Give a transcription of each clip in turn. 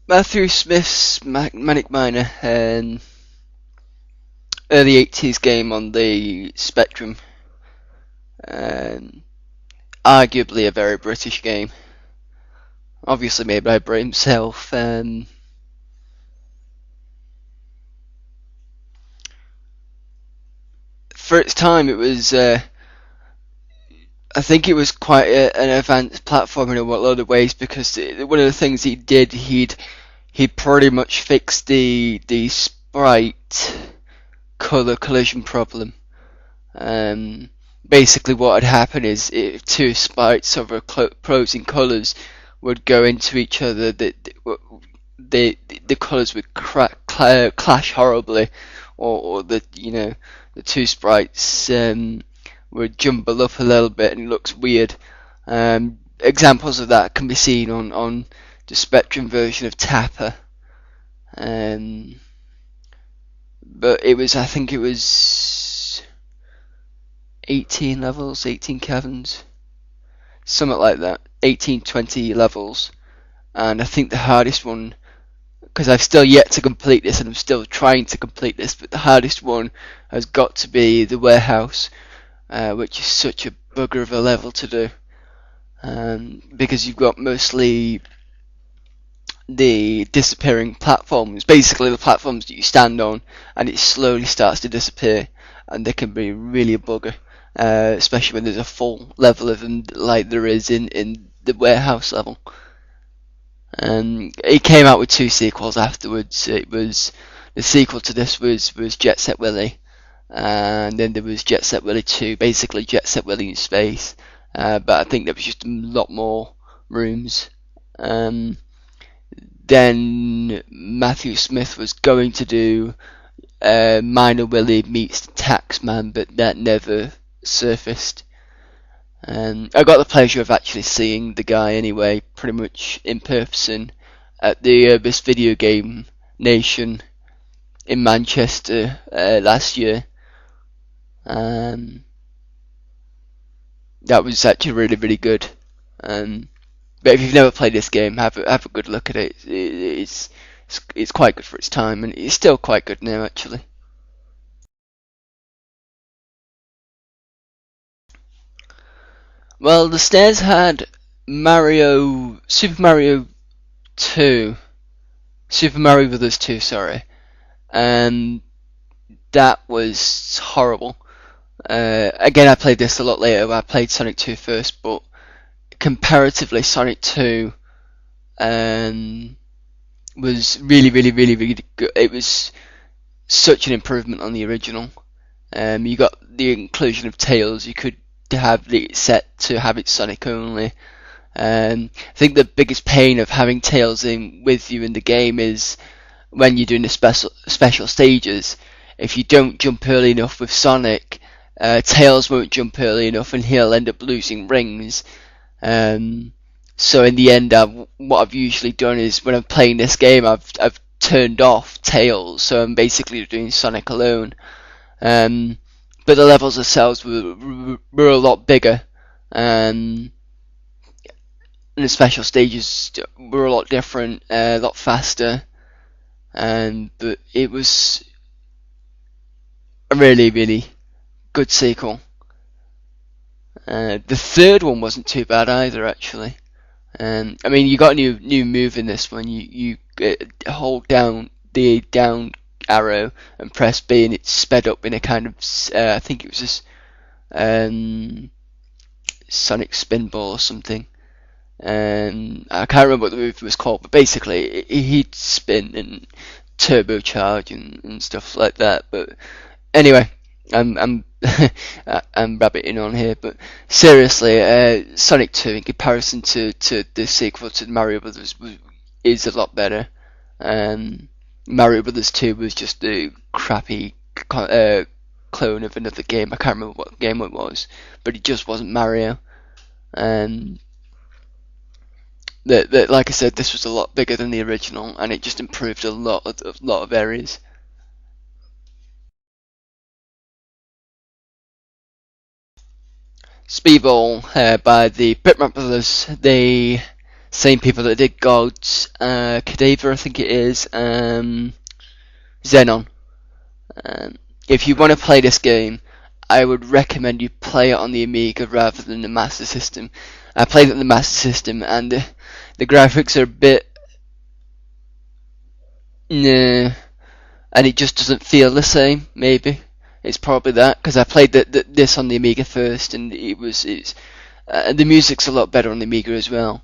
Matthew Smith's Manic Miner, early 80s game on the Spectrum. Um, Arguably a very British game. Obviously made by Bray himself. For its time, it was. I think it was quite an advanced platform in a lot of ways, because one of the things he did, he pretty much fixed the sprite color collision problem. Basically, what had happened is, if two sprites of opposing colors would go into each other, the colors would clash horribly, or the two sprites would jumble up a little bit and it looks weird. Examples of that can be seen on the Spectrum version of Tapper. But I think it was 18 levels, 18 caverns, something like that, 18, 20 levels. And I think the hardest one, because I've still yet to complete this and I'm still trying to complete this, but the hardest one has got to be the warehouse, which is such a bugger of a level to do, because you've got mostly the disappearing platforms, basically the platforms that you stand on, and it slowly starts to disappear, and they can be really a bugger, especially when there's a full level of them like there is in the warehouse level. It came out with 2 sequels afterwards. It was the sequel to this was Jet Set Willy, and then there was Jet Set Willy 2, basically Jet Set Willy in space, but I think there was just a lot more rooms. Then Matthew Smith was going to do Minor Willy meets Taxman, but that never surfaced. I got the pleasure of actually seeing the guy anyway, pretty much in person, at the this video game nation in Manchester last year. That was actually really, really good. But if you've never played this game, have a good look at it. It's quite good for its time, and it's still quite good now, actually. Well, the stairs had Super Mario 2, Super Mario Brothers 2, sorry, and that was horrible. Again, I played this a lot later. I played Sonic 2 first, but comparatively, Sonic 2 was really, really, really, really good. It was such an improvement on the original. You got the inclusion of Tails. You could have it set to have it Sonic only. I think the biggest pain of having Tails in with you in the game is when you're doing the special stages. If you don't jump early enough with Sonic, Tails won't jump early enough, and he'll end up losing rings. So in the end, what I've usually done is, when I'm playing this game, I've turned off Tails, so I'm basically doing Sonic alone. But the levels themselves were a lot bigger, and the special stages were a lot different, a lot faster, but it was a really, really good sequel. The third one wasn't too bad either, actually. I mean, you got a new move in this one. You hold down the down arrow and press B, and it's sped up in a kind of I think it was this Sonic Spinball or something. I can't remember what the move was called, but basically he'd spin and turbocharge and stuff like that. But anyway, I'm I'm rabbiting on here, but seriously, Sonic 2 in comparison to the sequel to Mario Brothers is a lot better. Mario Brothers 2 was just a crappy clone of another game. I can't remember what game it was, but it just wasn't Mario. Like I said, this was a lot bigger than the original, and it just improved a lot of areas. Speedball by the Bitmap Brothers. They Same people that did Gods, Cadaver, I think it is, Xenon. Um, if you want to play this game, I would recommend you play it on the Amiga rather than the Master System. I played it on the Master System, and the graphics are a bit, nah, and it just doesn't feel the same. Maybe it's probably that, because I played this on the Amiga first, and the music's a lot better on the Amiga as well.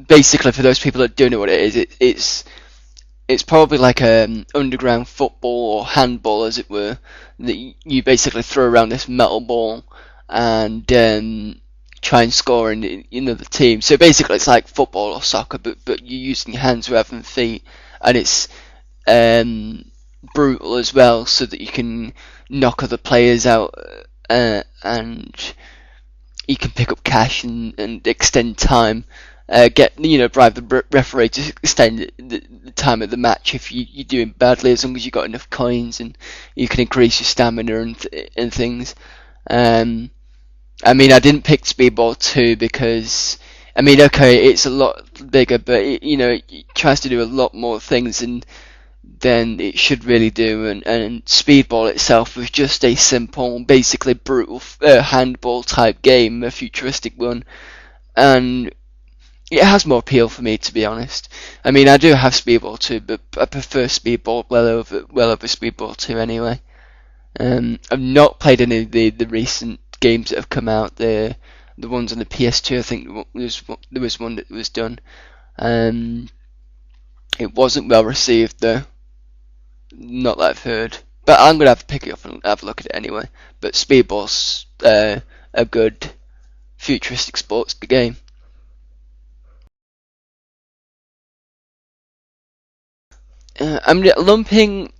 Basically, for those people that don't know what it is, it's probably like underground football or handball, as it were, that you basically throw around this metal ball and try and score in another team. So basically, it's like football or soccer, but you're using your hands rather than feet, and it's brutal as well, so that you can knock other players out and you can pick up cash and extend time. Bribe the referee to extend the time of the match if you're doing badly, as long as you've got enough coins, and you can increase your stamina and things. I mean, I didn't pick Speedball 2 because, I mean, okay, it's a lot bigger, but it tries to do a lot more things than it should really do, and Speedball itself was just a simple, basically brutal handball type game, a futuristic one, and it has more appeal for me, to be honest. I mean, I do have Speedball 2, but I prefer Speedball well over Speedball 2 anyway. I've not played any of the recent games that have come out. The ones on the PS2, I think there was one that was done. It wasn't well received though. Not that I've heard. But I'm gonna have to pick it up and have a look at it anyway. But Speedball's a good futuristic sports game. I'm lumping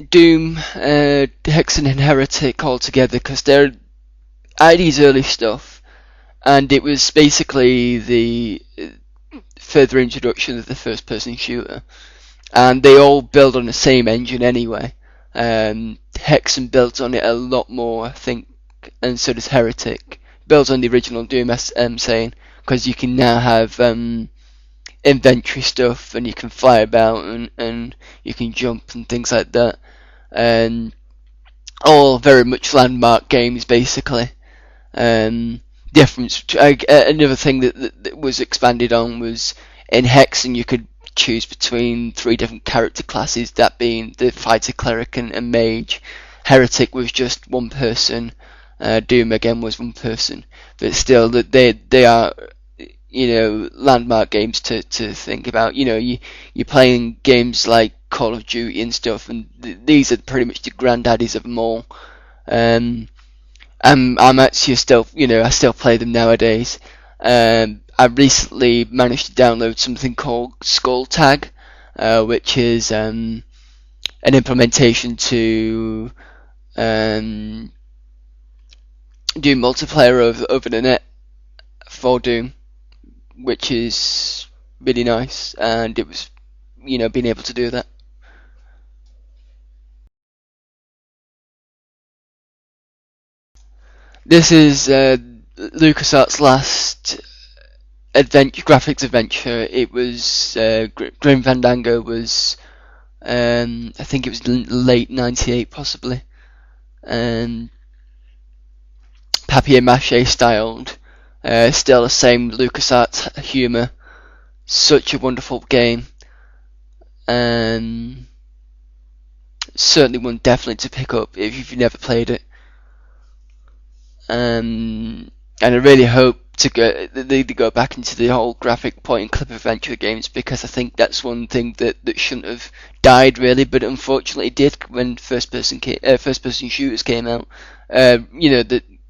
Doom, Hexen and Heretic all together because they're ID's early stuff, and it was basically the further introduction of the first-person shooter, and they all build on the same engine anyway. Hexen builds on it a lot more, I think, and so does Heretic. Builds on the original Doom, as I'm saying, because you can now have inventory stuff, and you can fly about, and you can jump and things like that, and all very much landmark games basically. Difference. Another thing that was expanded on was in Hexen you could choose between 3 different character classes, that being the fighter, cleric, and mage. Heretic was just one person. Doom again was one person, but still they are landmark games to think about. You're playing games like Call of Duty and stuff, and these are pretty much the granddaddies of them all. I'm actually still, I still play them nowadays. I recently managed to download something called Skull Tag, which is an implementation to do multiplayer over the net for Doom, which is really nice, and it was, being able to do that. This is LucasArts' last graphics adventure. It was Grim Fandango was, I think it was late '98 possibly, and papier-mâché styled. Still the same LucasArts humour. Such a wonderful game. Certainly one definitely to pick up if you've never played it. And I really hope they go back into the whole graphic point and click adventure games, because I think that's one thing that shouldn't have died really, but unfortunately it did when first person shooters came out.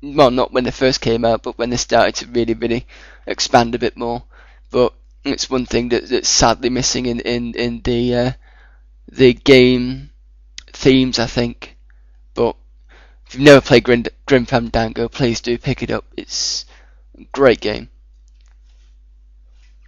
Not when they first came out, but when they started to really expand a bit more. But it's one thing that's sadly missing in the game themes, I think. But if you've never played Grim Fandango, please do pick it up. It's a great game.